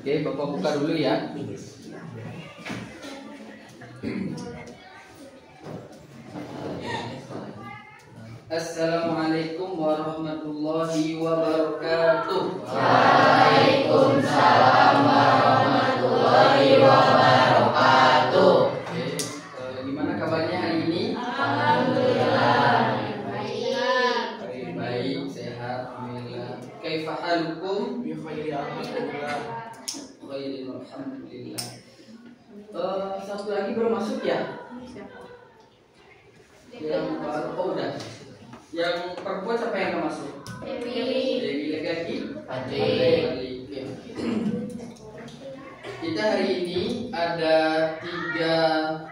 Oke, Bapak buka dulu ya. Assalamualaikum warahmatullahi wabarakatuh. Waalaikumsalam warahmatullahi wabarakatuh. Oke, gimana kabarnya hari ini? Alhamdulillah. Baik, sehat, alhamdulillah. Kaifa halukum? Bi khairi alhamdulillah. Khairin, alhamdulillah. Satu lagi belum masuk ya? Yang baru, oh udah. Yang perempuan siapa yang nggak masuk? Dewi lagi? Adik. Kita hari ini ada 3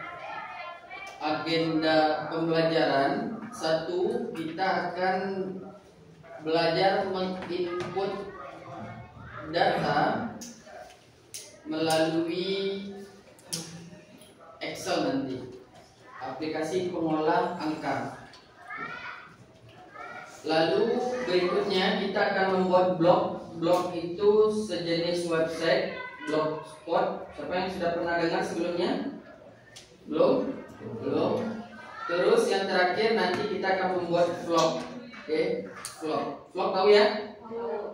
agenda pembelajaran. Satu, kita akan belajar menginput data melalui Excel nanti, aplikasi pengolah angka. Lalu berikutnya kita akan membuat blog. Blog itu sejenis website, blogspot. Siapa yang sudah pernah dengar sebelumnya? Belum? Belum. Terus yang terakhir nanti kita akan membuat vlog. Oke, vlog. Vlog tahu ya?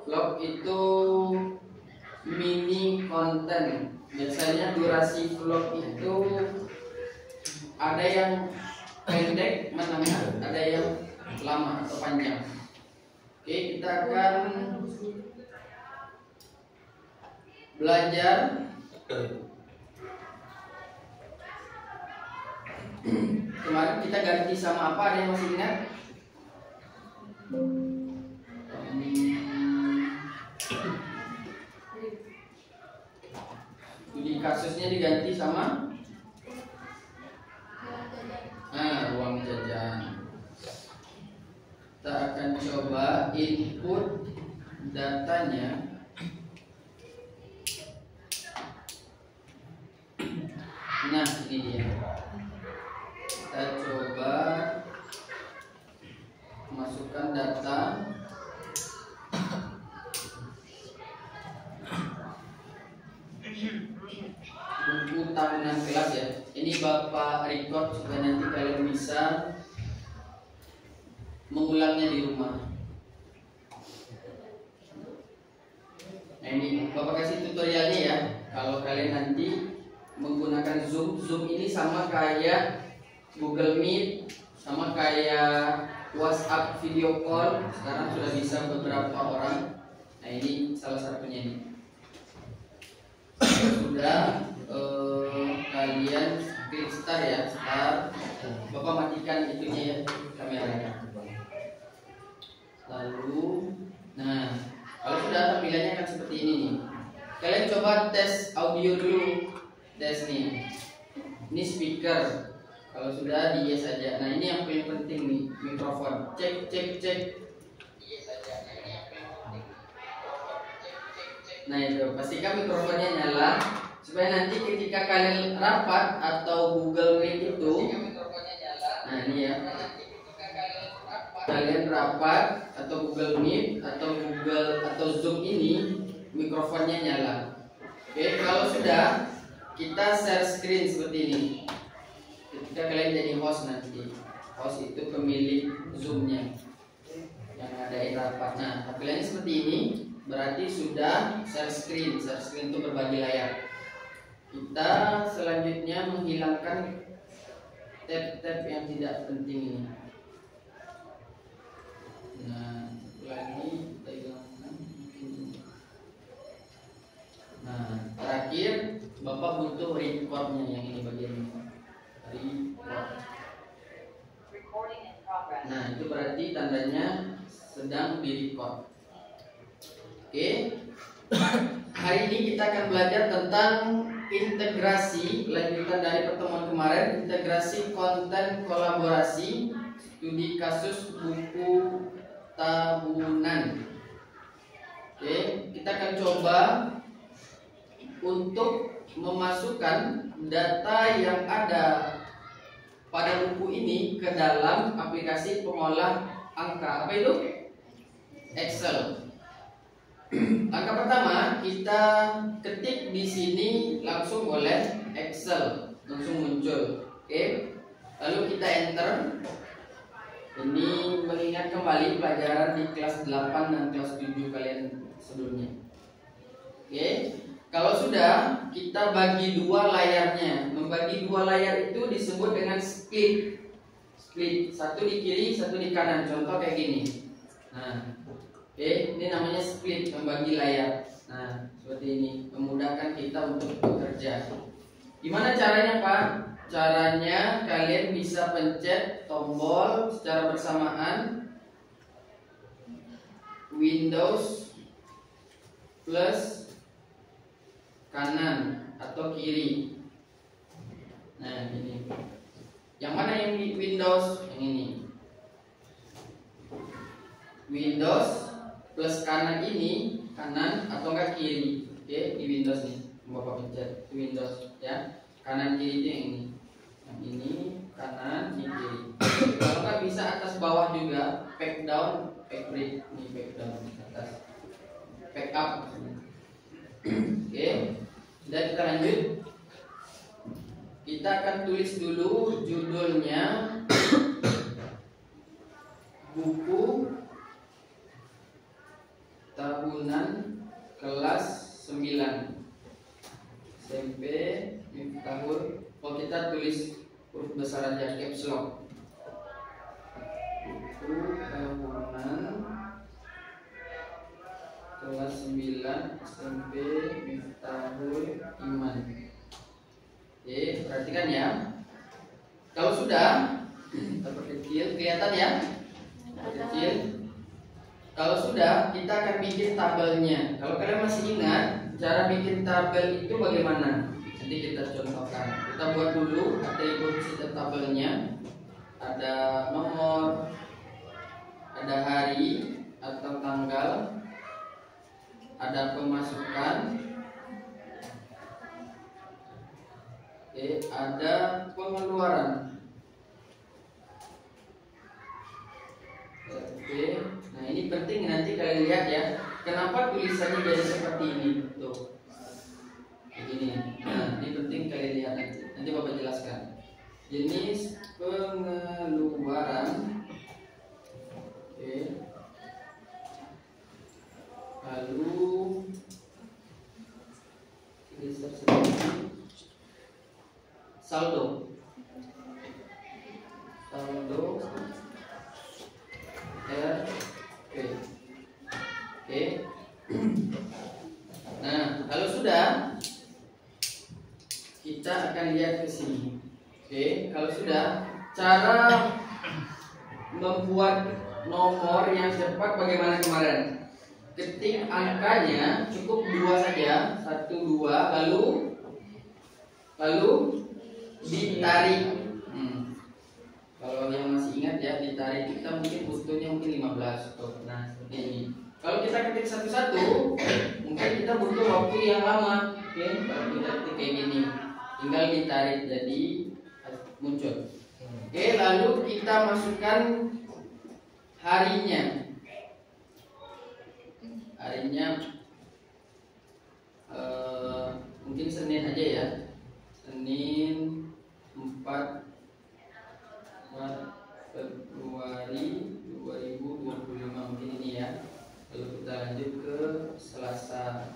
Vlog itu mini konten. Biasanya durasi vlog itu ada yang pendek, menengah, ada yang lama atau panjang. Oke, kita akan belajar kemarin kita ganti sama apa, ada yang masih ingat? Studi kasusnya diganti sama ruang jajan. Kita akan coba input datanya. Nah, ini dia. Kita coba masukkan data. Buku tahunan kelas ya. Ini Bapak record supaya nanti kalian bisa mengulangnya di rumah. Nah, ini Bapak kasih tutorialnya ya. Kalau kalian nanti menggunakan Zoom, Zoom ini sama kayak Google Meet, sama kayak WhatsApp video call. Sekarang sudah bisa beberapa orang. Nah, ini salah satunya ini. Sudah kalian klik start ya, start. Bapak matikan itunya ya, kameranya. Lalu, nah, kalau sudah tampilannya akan seperti ini nih. Kalian coba tes audio dulu, tes nih. Ini speaker. Kalau sudah di yes aja. Nah, ini yang paling penting nih, mikrofon. Cek, cek, cek. Yes aja. Nah, ini yang paling penting. Nah, itu pastikan mikrofonnya nyala supaya nanti ketika kalian rapat atau Google Meet itu, nah ini ya. Kalian rapat atau Google Meet atau Google atau Zoom ini mikrofonnya nyala. Oke, kalau sudah kita share screen seperti ini. Ketika kalian jadi host nanti, host itu pemilik Zoom-nya yang ngadain rapat. Nah, tampilannya seperti ini, berarti sudah share screen. Share screen itu berbagi layar. Kita selanjutnya menghilangkan tab-tab yang tidak penting ini. Nah, lagi kita hilangkan. Nah, terakhir Bapak butuh recordnya yang ini bagian ini. Record. Nah, itu berarti tandanya sedang di-record. Oke. Hari ini kita akan belajar tentang integrasi, lanjutan dari pertemuan kemarin, integrasi konten kolaborasi studi kasus buku tahunan. Oke, kita akan coba untuk memasukkan data yang ada pada buku ini ke dalam aplikasi pengolah angka. Apa itu? Excel. Langkah pertama, kita ketik di sini langsung oleh Excel, langsung muncul. Oke. Lalu kita enter. Ini mengingat kembali pelajaran di kelas 8 dan kelas 7 kalian sebelumnya. Oke. Kalau sudah, kita bagi dua layarnya. Membagi dua layar itu disebut dengan split. Split, satu di kiri, satu di kanan. Contoh kayak gini. Nah, oke, ini namanya split, membagi layar. Nah, seperti ini, memudahkan kita untuk bekerja. Gimana caranya, Pak? Caranya kalian bisa pencet tombol secara bersamaan, Windows plus kanan atau kiri. Nah, ini. Yang mana yang di Windows? Yang ini. Windows plus kanan ini, kanan atau enggak kiri. Oke, di Windows nih. Bapak pencet Windows ya. Kanan kiri itu yang ini. Yang ini kanan, ini kiri. Kalau enggak bisa atas bawah juga, back down, back break. Ini back down atas. Back up. Oke. Sudah, kita lanjut. Kita akan tulis dulu judulnya buku tahunan kelas 9 SMP Miftahul. Kalau kita tulis huruf besar aja, caps lock. Buku tahunan kelas 9 SMP Miftahul Iman. Oke, perhatikan ya. Kalau sudah, kecil, kelihatan ya? Kecil. Kalau sudah, kita akan bikin tabelnya. Kalau kalian masih ingat, cara bikin tabel itu bagaimana? Nanti kita contohkan. Kita buat dulu atribut sistem tabelnya. Ada nomor, ada hari atau tanggal, ada pemasukan, ada pengeluaran. Oke, nah ini penting nanti kalian lihat ya. Kenapa tulisannya jadi seperti ini? Tuh, begini. Nah, ini penting kalian lihat nanti. Nanti Bapak jelaskan. Jenis pengeluaran. Oke. Lalu tulisan seperti saldo. Saldo RP. Oke. Nah, kalau sudah, kita akan lihat ke sini. Oke, kalau sudah, cara membuat nomor yang cepat bagaimana kemarin? Ketik angkanya cukup 2 saja, 1, 2, lalu ditarik. Kalau yang masih ingat ya, ditarik kita mungkin butuhnya mungkin 15 tuh. Nah, seperti ini. Kalau kita ketik satu-satu, mungkin kita butuh waktu yang lama. Oke, kalau kita ketik kayak gini, tinggal ditarik jadi muncul. Oke, lalu kita masukkan harinya. Harinya mungkin Senin aja ya. Senin 4 Februari 2025 mungkin ini ya. Lalu kita lanjut ke Selasa.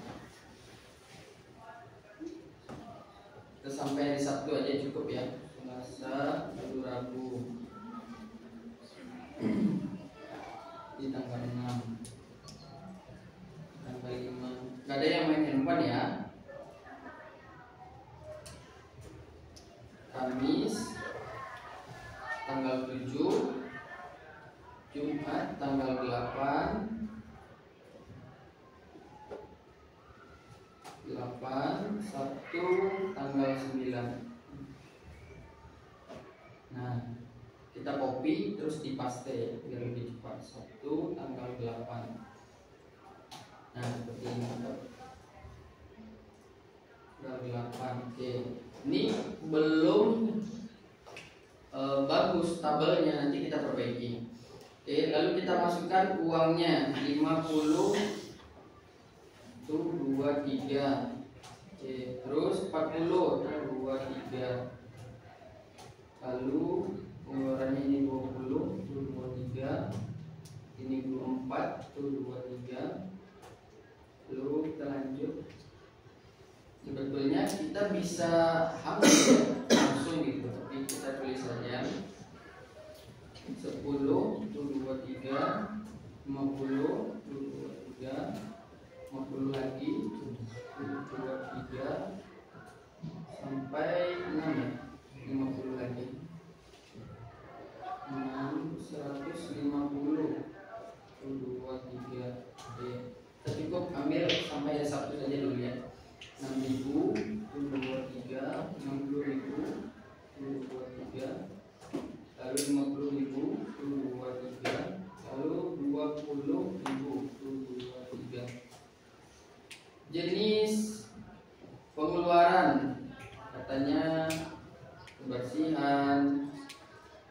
Kita sampai hari Sabtu aja cukup ya. Selasa, lalu Rabu. Di tanggal 6, tanggal 5. Gak ada yang main handphone ya. Kamis tanggal 7, Jumat tanggal 8, Sabtu tanggal 9. Nah, kita copy terus dipaste biar lebih cepat. Sabtu tanggal 8. Nah, seperti ini. Tanggal 8. Oke. Ini belum bagus tabelnya, nanti kita perbaiki. Oke, lalu kita masukkan uangnya 50 tuh 23. Oke, terus 40 2 3. Lalu pengeluarannya ini 20 23. Ini 24 23. Lalu kita lanjut. Sebetulnya kita bisa ambil langsung gitu, tapi kita tulis saja 10 23, 50 23, 50 lagi 23 sampai 6 ya, 50 lagi 6 150 23. Oke, kita cukup ambil sampai 1 saja dulu ya. 6.000 23, 60.000 23, lalu 50.000 23, lalu 20.000 23. Jenis pengeluaran katanya kebersihan,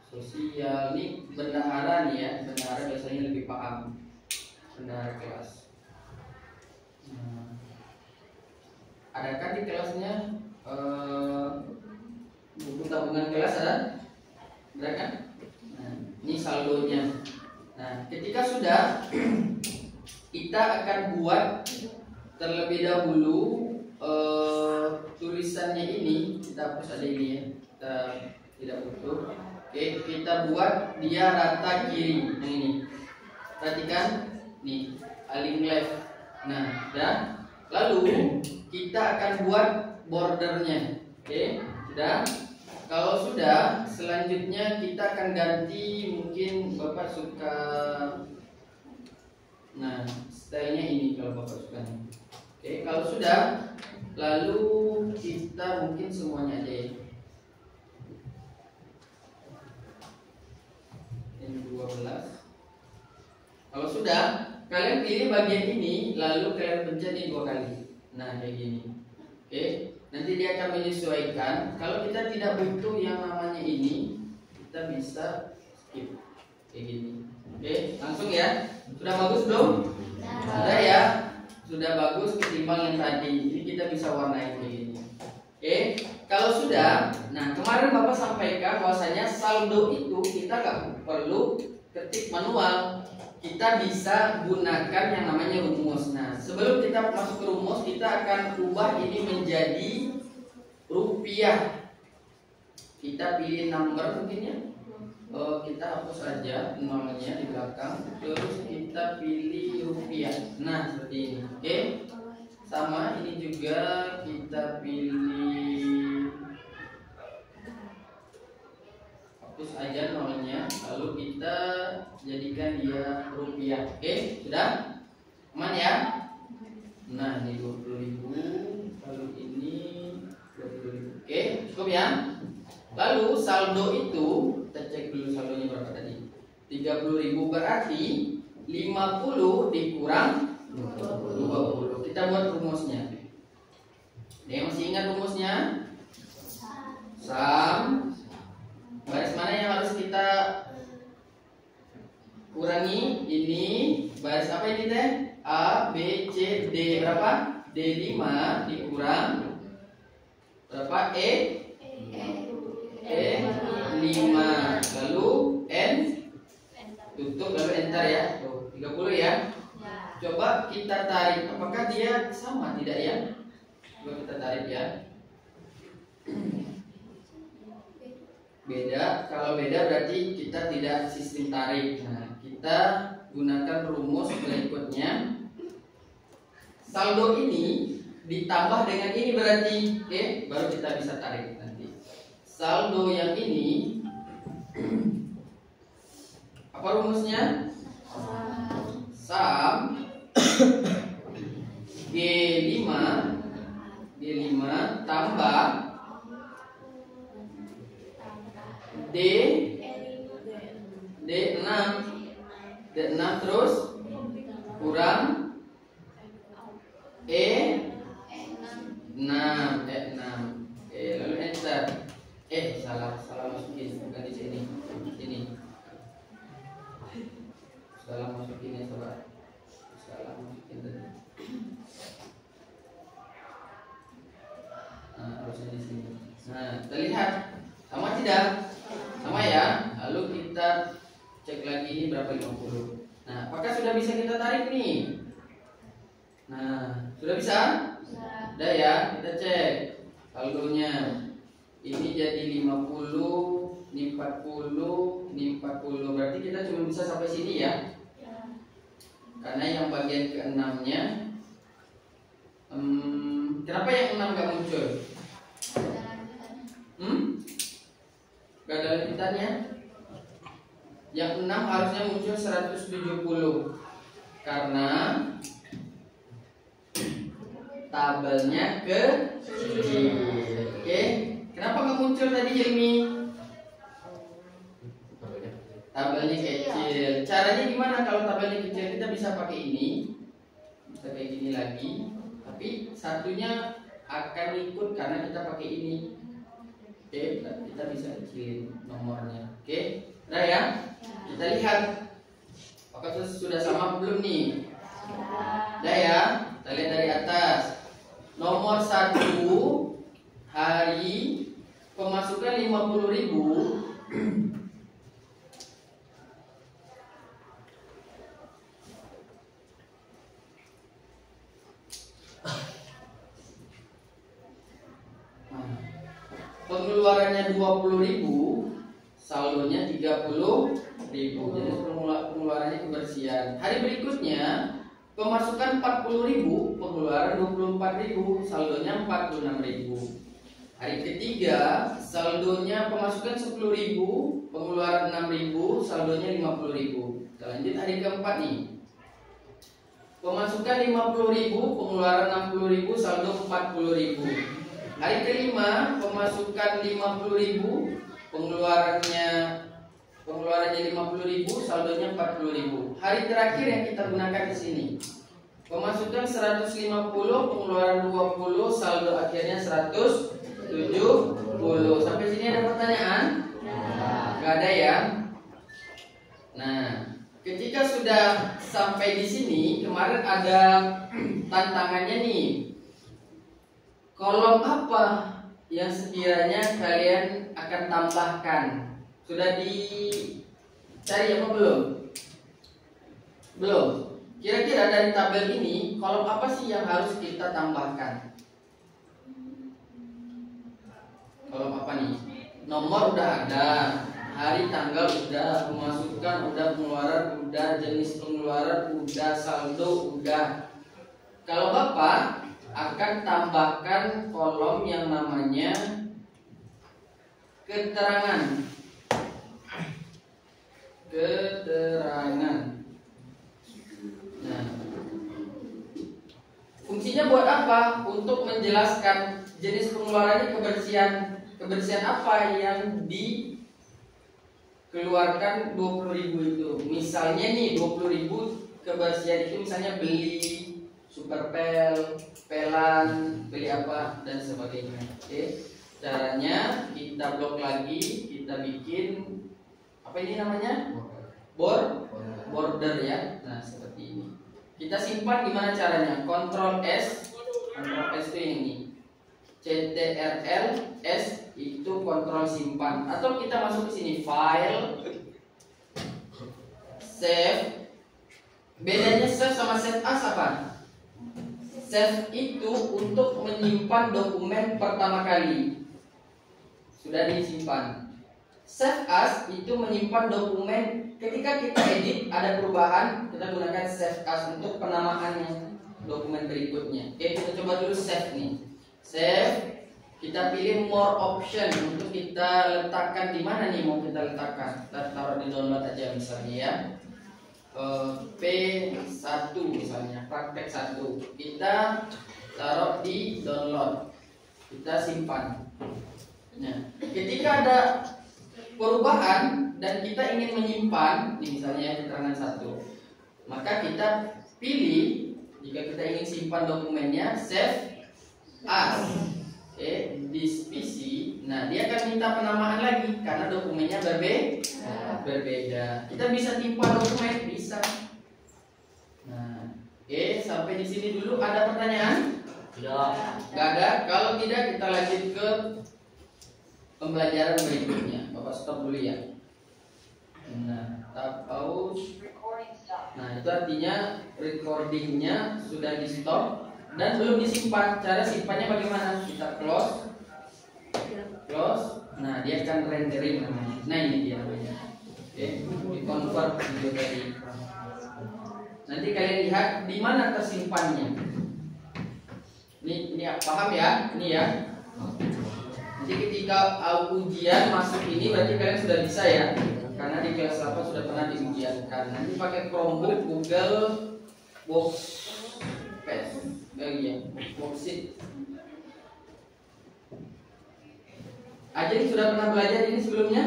sosial. Ini bendahara nih ya, bendahara biasanya lebih paham, bendahara kelas. Adakah di kelasnya buku tabungan kelas ada? Ada kan? Nah, ini saldonya. Nah, ketika sudah kita akan buat terlebih dahulu tulisannya ini, kita hapus ada ini ya, kita tidak butuh. Oke, kita buat dia rata kiri yang ini. Perhatikan nih, align left. Nah, dan lalu kita akan buat bordernya. Oke, sudah. Kalau sudah, selanjutnya kita akan ganti. Mungkin Bapak suka, nah stylenya ini kalau Bapak suka. Oke, kalau sudah, lalu kita mungkin semuanya aja ya. Ini 12. Kalau sudah, kalian pilih bagian ini, lalu kalian pencet ini 2 kali. Nah, kayak gini. Oke, nanti dia akan menyesuaikan. Kalau kita tidak butuh yang namanya ini, kita bisa skip kayak gini. Oke, langsung ya. Sudah bagus belum? Sudah ya. Sudah bagus ketimbang yang tadi. Ini kita bisa warnain kayak gini. Oke, kalau sudah, nah kemarin Bapak sampaikan bahwasanya saldo itu kita nggak perlu ketik manual. Kita bisa gunakan yang namanya rumus. Nah, sebelum kita masuk ke rumus, kita akan ubah ini menjadi rupiah. Kita pilih number mungkin ya. Kita hapus saja nolnya di belakang. Terus kita pilih rupiah. Nah, seperti ini. Oke. Sama ini juga kita pilih, hapus aja nolnya, lalu kita jadikan dia rupiah. Oke, sudah aman ya. Nah, ini 20.000, lalu ini 20.000. Oke, cukup ya. Lalu saldo itu kita cek dulu saldonya berapa tadi. 30.000 berarti 50 dikurang 20. Kita buat rumusnya. Dia masih ingat rumusnya? Sum. Baris mana yang harus kita kurangi? Ini baris apa ini teh? A, B, C, D. Berapa? D5 dikurang berapa? E5. Lalu N tutup, lalu enter ya. Tuh, 30 ya. Coba kita tarik, apakah dia sama tidak ya? Coba kita tarik ya. Beda, kalau beda berarti kita tidak sistem tarik. Nah, kita gunakan rumus berikutnya. Saldo ini ditambah dengan ini berarti, oke, baru kita bisa tarik nanti. Saldo yang ini, apa rumusnya? Sum G5 tambah D6 terus kurang E6. Lalu enter. Salah masukin, bukan di sini. Ini salah masukin ya sobat. Salah masukin tadi. Nah, kita lihat sama tidak? Sama ya. Lalu kita cek lagi ini berapa 50. Nah, apakah sudah bisa kita tarik nih? Nah, sudah bisa? Sudah ya, kita cek saldonya. Ini jadi 50, ini 40, ini 40. Berarti kita cuma bisa sampai sini ya. Karena yang bagian ke-6-nya kenapa yang 6 gak muncul? Gak ada lanjutannya. Yang 6 harusnya muncul 170 karena tabelnya kecil. Oke, kenapa nggak muncul tadi Hilmi? Tabelnya kecil. Caranya gimana kalau tabelnya kecil? Kita bisa pakai ini, bisa kayak gini lagi. Tapi satunya akan ikut karena kita pakai ini. Oke, kita bisa kecilin nomornya. Oke, udah ya? Kita lihat apakah sudah sama belum nih? Udah ya? Kita lihat dari atas. Nomor 1 hari pemasukan 50.000. Pengeluarannya 20.000, saldonya 30.000. Jadi pengeluarannya kebersihan. Hari berikutnya pemasukan 40.000, pengeluaran 24.000, saldonya 46.000. Hari ketiga saldonya pemasukan 10.000, pengeluaran 6.000, saldonya 50.000. Kita lanjut hari keempat nih. Pemasukan 50.000, pengeluaran 60.000, saldo 40.000. Hari kelima pemasukan 50.000, pengeluarannya 50.000, saldonya 40.000. Hari terakhir yang kita gunakan di sini. Pemasukan 150, pengeluaran 20, saldo akhirnya 170. Sampai sini ada pertanyaan? Nggak ada ya? Nah, ketika sudah sampai di sini, kemarin ada tantangannya nih. Kolom apa yang sekiranya kalian akan tambahkan? Sudah dicari apa belum? Belum. Kira-kira dari tabel ini, kolom apa sih yang harus kita tambahkan? Kolom apa nih? Nomor udah ada, hari tanggal udah, pemasukan udah, pengeluaran udah, jenis pengeluaran udah, saldo udah. Kalau Bapak akan tambahkan kolom yang namanya keterangan. Nah, fungsinya buat apa? Untuk menjelaskan jenis pengeluarannya, kebersihan apa yang dikeluarkan 20.000 itu. Misalnya nih 20.000 kebersihan itu misalnya beli superpel, pelan, beli apa dan sebagainya. Oke, caranya kita blok lagi, kita bikin apa ini namanya? Border ya. Nah, seperti ini. Kita simpan gimana caranya? Ctrl S itu yang ini. Ctrl S itu kontrol simpan. Atau kita masuk ke sini, file, save. Bedanya save sama save as apa? Save itu untuk menyimpan dokumen pertama kali, sudah disimpan. Save as itu menyimpan dokumen ketika kita edit ada perubahan, kita gunakan save as untuk penamaannya dokumen berikutnya. Oke, kita coba dulu save nih. Save, kita pilih more option untuk kita letakkan di mana nih mau kita letakkan. Kita taruh di download aja misalnya ya. P1 misalnya, praktek 1 kita taruh di download, kita simpan. Nah, ketika ada perubahan dan kita ingin menyimpan, misalnya keterangan 1, maka kita pilih, jika kita ingin simpan dokumennya, save as. This PC. Nah, dia akan minta penamaan lagi karena dokumennya berbeda. Kita bisa timpan dokumen, bisa. Nah, sampai di sini dulu. Ada pertanyaan? Tidak. Nggak ada. Kalau tidak, kita lanjut ke pembelajaran berikutnya. Bapak stop dulu ya. Nah, tap pause. Nah, itu artinya recordingnya sudah di stop dan belum disimpan. Cara simpannya bagaimana? Kita close. Nah, dia akan rendering namanya. Nah, ini dia namanya. Oke, di convert video tadi. Nanti kalian lihat di mana tersimpannya. Ini paham ya? Ini ya. Jadi ketika ujian masuk ini berarti kalian sudah bisa ya. Karena di kelas 8 sudah pernah diujiankan. Nanti pakai Chromebook, Google Workspace, Worksheet. Ajeng sudah pernah belajar ini sebelumnya?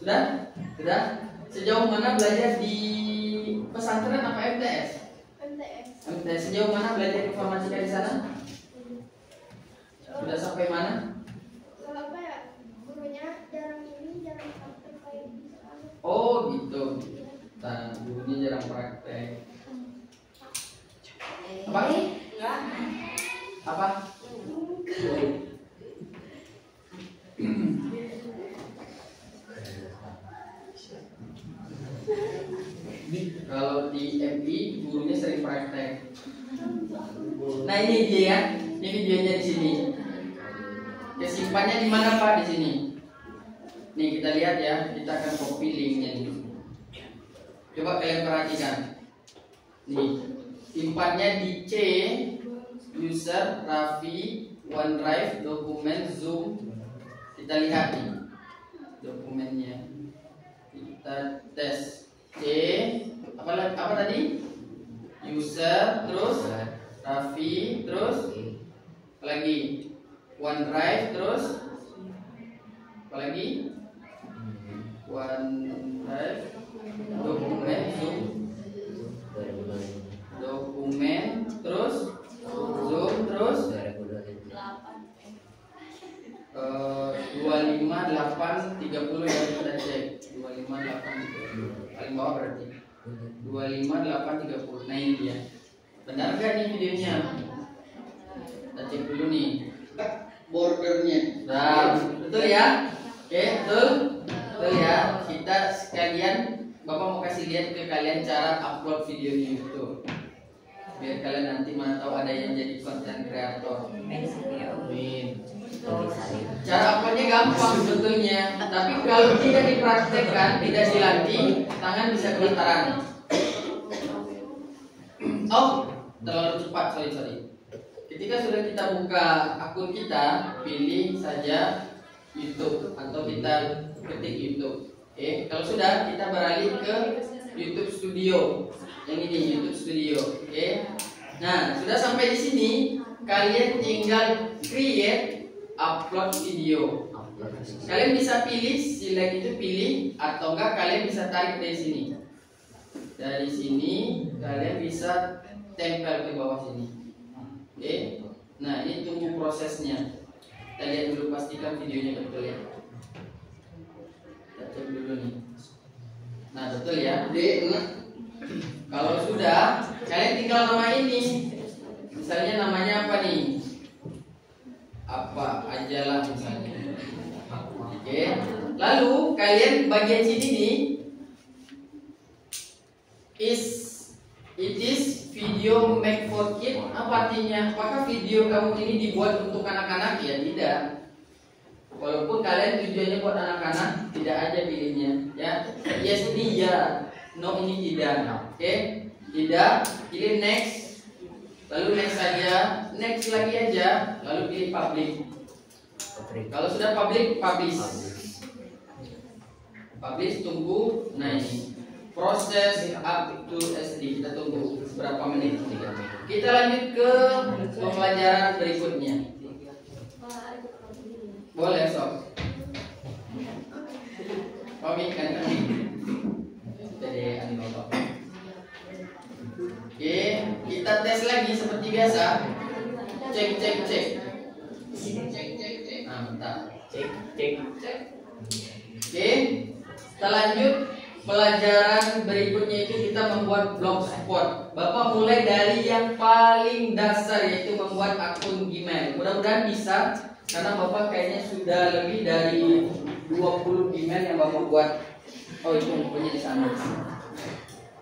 Sudah? Sejauh mana belajar di pesantren apa MTS? MTS. Sejauh mana belajar informatika di sana? Sudah sampai mana? Gurunya jarang praktek kayak di sana. Oh gitu. Nah, gurunya jarang praktek. Apa? Apa? Kalau di MI gurunya sering praktek. Nah ini dia ya, ini videonya di sini. Kesimpannya di mana Pak? Di sini. Nih kita lihat ya, kita akan copy linknya nih. Coba kalian perhatikan. Nih, simpannya di C, user, Raffi, OneDrive, dokumen, Zoom. Kita lihat nih dokumennya. Kita tes C, apa tadi? User, terus Raffi, terus apa lagi? OneDrive, terus apa lagi? OneDrive, dokumen, Zoom, dokumen, terus Zoom, terus 25, 8, 30 ya kita cek. 25, 8, 30 paling bawah berarti 25, 8, 30. Nah ini dia. Benar gak nih videonya? Kita cek dulu nih bordernya. Nah, betul ya? Oke, betul ya. Kita sekalian, Bapak mau kasih lihat ke kalian cara upload video di YouTube. Biar kalian nanti mana tahu ada yang jadi konten kreator. Amin. Cara uploadnya gampang sebetulnya, tapi kalau tidak dipraktekkan, tidak dilatih, tangan bisa kelentaran. Oh, terlalu cepat, sorry. Ketika sudah kita buka akun kita, pilih saja YouTube atau kita ketik YouTube. Oke, kalau sudah kita beralih ke YouTube Studio. Yang ini YouTube Studio. Oke. Nah, sudah sampai di sini, kalian tinggal create upload video. Kalian bisa pilih, select itu pilih, atau enggak kalian bisa tarik dari sini. Dari sini kalian bisa tempel ke bawah sini. Oke. Nah, ini tunggu prosesnya. Kita lihat dulu, pastikan videonya betul ya. Kita cek dulu nih. Nah, betul ya. Kalau sudah, kalian tinggal nama ini. Misalnya namanya apa nih? Apa aja lah misalnya. Oke. Lalu kalian bagian sini nih, it is video make for kid. Apa artinya? Apakah video kamu ini dibuat untuk anak-anak? Ya tidak. Walaupun kalian tujuannya buat anak-anak, tidak aja pilihnya. Ya, yes ini ya, no ini tidak. Oke, tidak. Pilih next. Lalu next saja, next lagi aja, lalu pilih public. Kalau sudah public, publish. Publish, tunggu. Nah ini proses up to SD, kita tunggu berapa menit. Kita lanjut ke pembelajaran berikutnya. Boleh sob. Oke kan tadi. Jadi bapak. Oke, kita tes lagi seperti biasa. Cek. Nah, bentar. Cek. Oke, kita lanjut pelajaran berikutnya itu kita membuat blogspot. Bapak mulai dari yang paling dasar yaitu membuat akun Gmail. Mudah-mudahan bisa. Karena Bapak kayaknya sudah lebih dari 20 email yang Bapak buat. Oh, itu infonya di sana.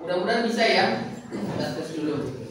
Mudah-mudahan bisa ya. Kita tes dulu.